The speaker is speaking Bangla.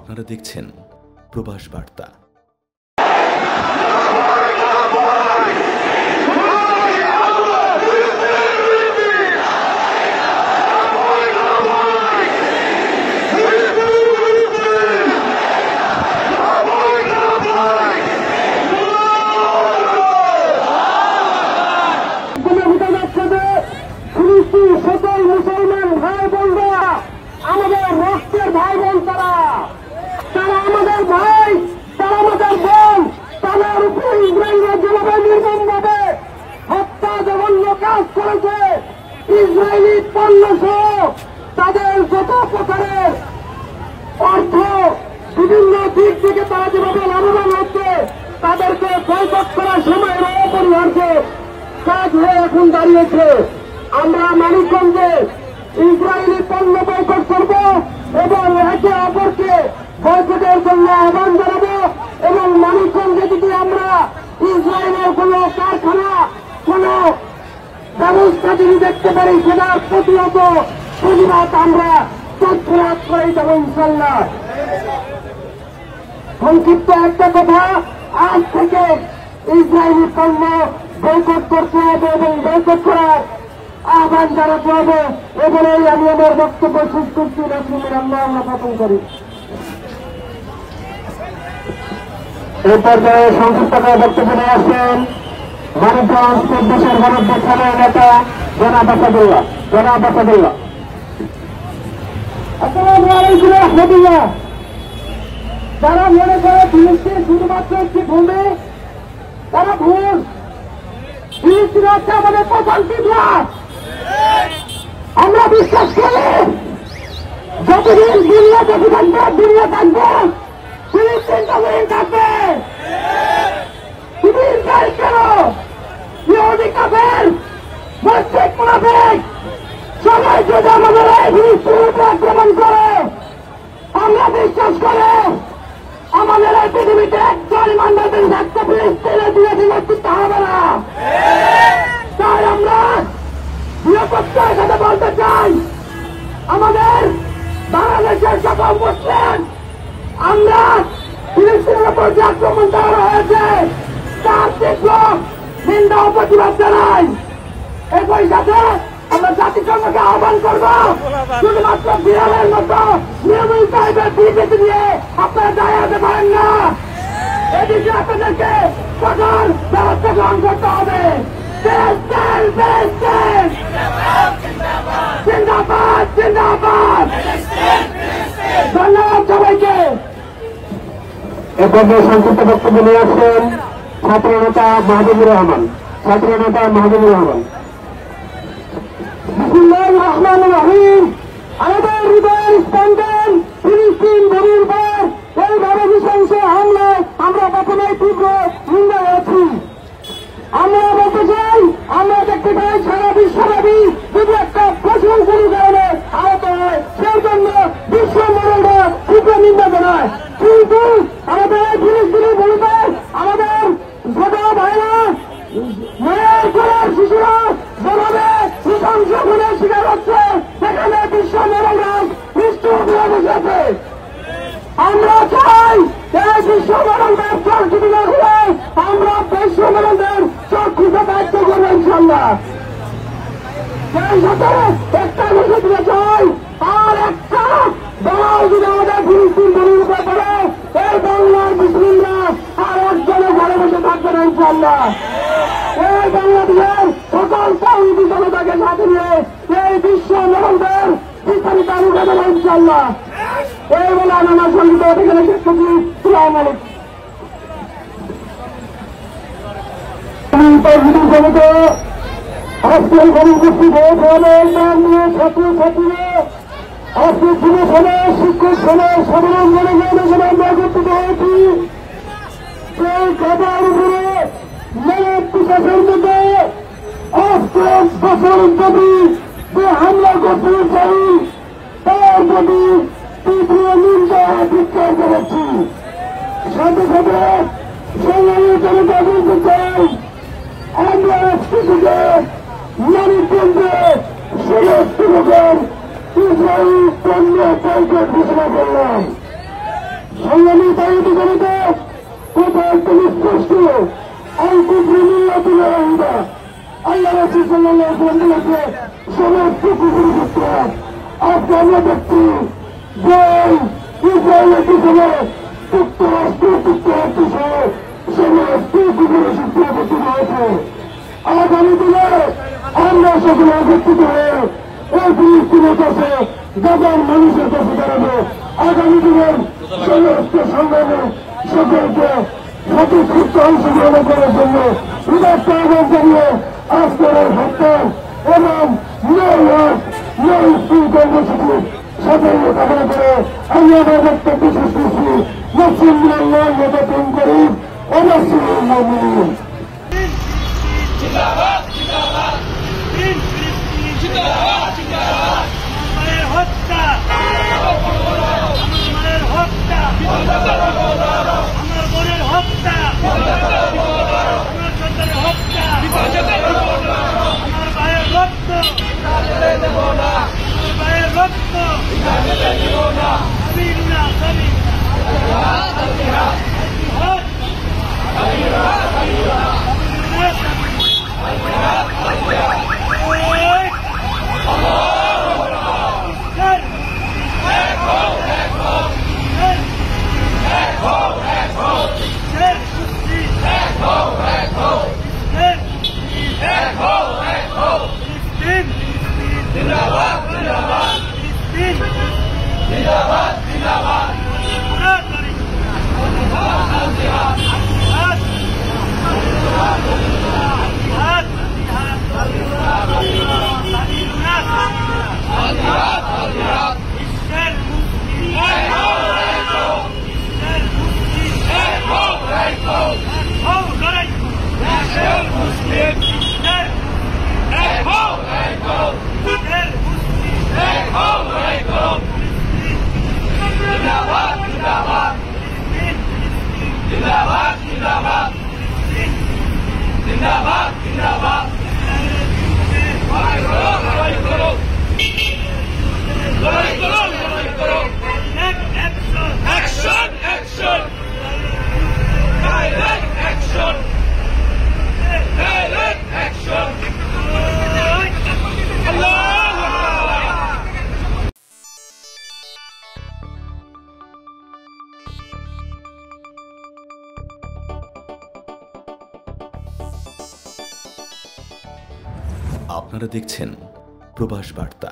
আপনারা দেখছেন প্রবাস বার্তা। মুসলমান ভাই বোনরা, আমাদের রক্তের ভাই বোন, তারা আমাদের ভাই, তারা আমাদের বোন। তাদের উপরে ইসরায়েলের যেভাবে নির্মমভাবে হত্যা জঘন্য কাজ করেছে, ইসরায়েলি পণ্য সহ তাদের যত প্রকারের অর্থ বিভিন্ন দিক থেকে তারা যেভাবে লাভবান হচ্ছে, তাদেরকে বয়কট করার সময় অপরিহার্য কাজ হয়ে এখন দাঁড়িয়েছে। আমরা মানিকগঞ্জে ইসরায়েলি পণ্য বয়কট করব এবং একে অপরকে বয়কটের জন্য আহ্বান জানাবো। এবং মানিকগঞ্জে যদি আমরা ইসরায়েলের কোন কারখানা, কোন ব্যবস্থা যদি দেখতে পারি, সেটার প্রতিহত প্রতিবাদ আমরা তৎপরাত করেই যাব ইনশাল্লাহ। সংক্ষিপ্ত একটা কথা, আজ থেকে ইসরায়েলি পণ্য বয়কট করতে হবে এবং বয়কট করার আহ্বান জানাতে হবে। এবারেই আমি আমার বক্তব্য শেষ করছি। রাসূলের আল্লাহ স্থাপন করি। এই পর্যায়ে সংক্ষিপ্ত বক্তব্য নিয়ে আসছেন মানিকগঞ্জ প্রদেশের গণপ্রস্থানের নেতা জনাব আসাদুল্লাহ। আসসালামু আলাইকুম রাহমাতুল্লাহ। যারা মনে করে ফিলিস্তিন শুধুমাত্র একটি ভূমি, তারা ভুল। ফিলিস্তিন হচ্ছে আমাদের প্রধান কিবলা। আমরা বিশ্বাস করি যতদিন দুনিয়া বেঁচে থাকবে, দুনিয়া থাকবে, ফিলিস্তিন ততদিন থাকবে। তুমি ইসরায়েল কেন, ইহুদি কাফের, মুশরিক মুনাফিক সবাই যদি আমাদের এই ফিলিস্তিনের উপর আক্রমণ করে, আমরা বিশ্বাস করি আমাদের এই পৃথিবীতে একজন ইমানদার থাকতে ফিলিস্তিনের বিরোধী নেতৃত্ব হবে না। তাই আমরা নিরাপত্তার সাথে বলতে চাই, আমাদের বাংলাদেশের সকল মুসলিম, আমরা ফিলিস্তিনের উপর যে আক্রমণ করা হয়েছে তার তীব্র নিন্দা ও প্রতিবাদ জানাই। একই সাথে আমরা জাতিসংঘকে আহ্বান করব, শুধুমাত্র বিড়ালের মতো নিয়মিত টাইপের বিবৃতি দিয়ে আপনারা দায় হতে পারেন না। এদিকে আপনাদেরকে কঠোর ব্যবস্থা গ্রহণ করতে হবে। জিন্দাবাদ, জিন্দাবাদ। ধন্যবাদ সবাইকে। এ পর্যায়ে সংক্ষিপ্ত বক্তব্য নিয়ে আসছেন ছাত্রনেতা মাহবুবুর রহমান। বিসমিল্লাহির রহমানির রহিম। আমাদের হৃদয়ের স্পন্দন ফিলিস্তিন ভূমির পর এইভাবে নৃশংস হামলায় আমরা প্রথমেই তীব্র নিন্দায় আছি। আমরা বলতে চাই, আমরা দেখতে পাই সারা বিশ্বব্যাপী যদি একটা পশু কোনো কারণে আহত হয়, সেই জন্য বিশ্ব মরণরা তীব্র নিন্দা জানায়। কিন্তু আমাদের এই ফিলিস্তিনের ভূমিতে আমাদের ছোট ভাইরা, মেয়ের কোলের শিশুরা যেভাবে নৃশংস খুনের শিকার হচ্ছে, সেখানে বিশ্ব মরণরা নিষ্ঠুর হয়ে বসেছে। আমরা চাই এই বিশ্ব মরণদের চোখ যদি না খুলে আমরা বিশ্ব মরণদের চোখ খুঁজে দায়িত্ব করবো ইনশাল্লাহ। সেই সাথে একটা বিষয় দিতে চাই, আর একটা দল যদি আমাদের ফিলিস্তিন ভূমির উপর পড়ে, এই বাংলার মুসলিমরা আর একজনে ঘরে বসে থাকবে না ইনশাল্লাহ। এই বাংলাদেশের সকল সাহসী জনতাকে সাথে নিয়ে এই বিশ্ব মরণদের বিস্তারিত রুখে দেবো ইনশাল্লাহ। এই বলে আমি আমার সঙ্গীত এখানে শেষ করছি। সালাম আলাইকুম। আজকের গণগোষ্ঠী ভোট নাম নিয়ে ছাত্রছাত্রীরা আজকে যুব সমাজ, শিক্ষক সমাজ, সাধারণ জনগণ এখানে আমরা একত্রিত হয়েছি। সেই খাবার উপরে মেয়র প্রশাসনের মধ্যে আজকে বছর যদি যে হামলা করতে চাই, তার যদি তীব্র নিন্দা ধিক্কার করেছি। সাথে সাথে সংগ্রামী জনতা বলতে চাই, আমরা আজকে থেকে মানিকগঞ্জে সমস্ত রকম ইসরায়েল পণ্য বয়কট ঘোষণা করলাম। জমিতে কোথাও একটু স্পষ্ট আল্লাহ রাসূল সাল্লাল্লাহু আলাইহি ওয়াসাল্লাম বলেছে সমস্ত কুফরি সত্য। আজকে আমরা দেখছি যে ইসরায়েলের পিছনে যুক্তরাষ্ট্র সহ সমস্ত কুফরি সত্য একত্রিত হয়েছে। আগামী দিনে আমরা সকলে একত্রিত হয়ে এই ফিলিস্তিনের কাছে গাজার মানুষের কাছে দাঁড়াবো। আগামী দিনের সমস্ত সংগ্রামে সকলকে স্বতঃস্ফূর্ত অংশগ্রহণ করার জন্য উদাত্ত আহ্বান জানিয়ে আজকের এই হত্যা এবং স্কুল কর্মসূচি সাফল্য কামনা করে আমি আমার বক্তব্য শেষ করছি। মুসলিম আল্লাহ মদতুন করিম ও নাসিরুল মুমিনিন। আপনারা দেখছেন প্রবাস বার্তা।